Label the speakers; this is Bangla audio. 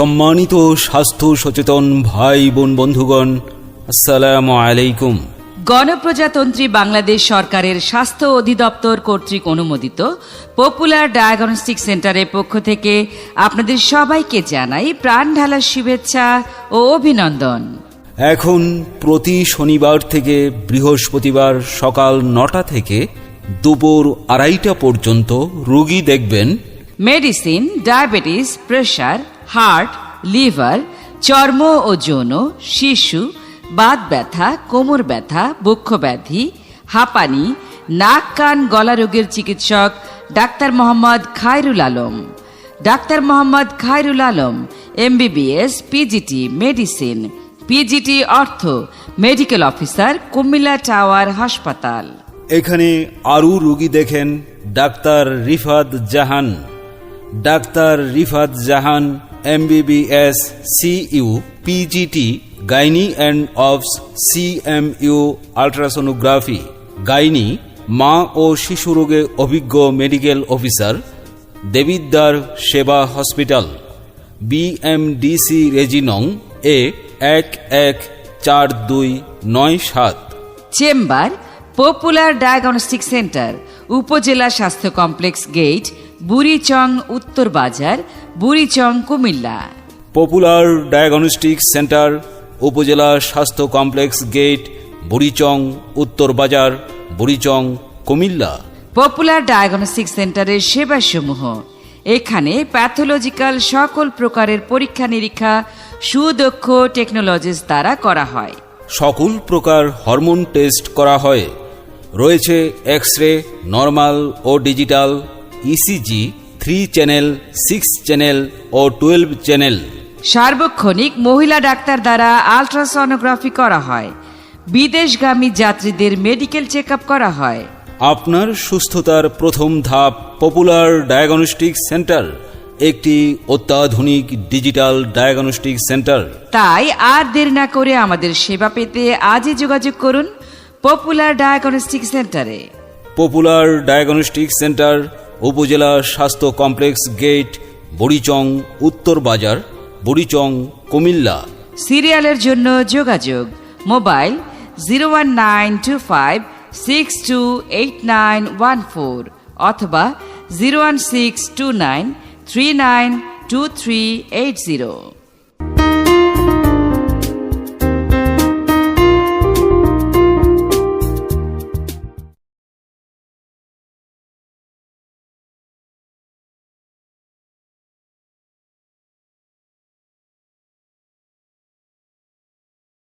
Speaker 1: সম্মানিত স্বাস্থ্য সচেতন ভাই বোন বন্ধুগণ, আসসালামু আলাইকুম।
Speaker 2: গণপ্রজাতন্ত্রী বাংলাদেশ সরকারের স্বাস্থ্য অধিদপ্তর কর্তৃক অনুমোদিত পপুলার ডায়াগনস্টিক সেন্টারের পক্ষ থেকে আপনাদের সবাইকে জানাই প্রাণ ঢালা শুভেচ্ছা ও অভিনন্দন।
Speaker 1: এখন প্রতি শনিবার থেকে বৃহস্পতিবার সকাল 9টা থেকে দুপুর 2:30 পর্যন্ত রোগী দেখবেন
Speaker 2: medicine, diabetes, pressure, heart, liver, চর্ম ও যৌন, শিশু, বাত ব্যথা, কোমর ব্যথা, বক্ষব্যাধি, হাঁপানি, নাক কান গলা রোগের চিকিৎসক doctor Mohammad Khairul Alam. Doctor Mohammad Khairul Alam MBBS, PGT medicine, PGT ortho, medical officer, Comilla tower হাসপাতাল।
Speaker 1: এখানে আরও রোগী দেখেন doctor Rifat Jahan. Doctor Rifat Jahan MBBS, CU, PGT gynae and obs, CMU ultrasonography gynae, মা ও শিশু রোগে অভিজ্ঞ medical officer, Debidwar Seba hospital, BMDC reg no A 114297।
Speaker 2: Chamber popular diagnostic centre, Upazila স্বাস্থ্য complex gate, Burichang Uttar Bazar, Burichang, Comilla.
Speaker 1: Popular diagnostic centre, Upazila স্বাস্থ্য complex gate, Burichang Uttar Bazar, Burichang, Comilla.
Speaker 2: Popular diagnostic সেন্টারের সেবাসমূহ: এখানে প্যাথোলজিক্যাল সকল প্রকারের পরীক্ষা নিরীক্ষা সুদক্ষ টেকনোলজিস্ট দ্বারা করা হয়।
Speaker 1: সকল প্রকার হরমোন টেস্ট করা হয়। রয়েছে এক্স-রে, নর্মাল ও ডিজিটাল, ECG, 3 চ্যানেল, 6 চ্যানেল ও 12 চ্যানেল।
Speaker 2: সার্বক্ষণিক মহিলা ডাক্তার দ্বারা আল্ট্রাসনোগ্রাফি করা হয়। বিদেশগামী যাত্রীদের মেডিকেল চেক আপ করা হয়।
Speaker 1: আপনার সুস্থতার প্রথম ধাপ পপুলার ডায়াগনস্টিক সেন্টার, একটি অত্যাধুনিক ডিজিটাল ডায়াগনস্টিক সেন্টার।
Speaker 2: তাই আর দেরি না করে আমাদের সেবা পেতে আজই যোগাযোগ করুন পপুলার ডায়াগনস্টিক সেন্টারে।
Speaker 1: পপুলার ডায়াগনস্টিক সেন্টার, উপজেলা স্বাস্থ্য কমপ্লেক্স গেট, বুড়িচং উত্তর বাজার, বুড়িচং, কুমিল্লা।
Speaker 2: সিরিয়ালের জন্য যোগাযোগ মোবাইল 01925628914 অথবা 01629392380।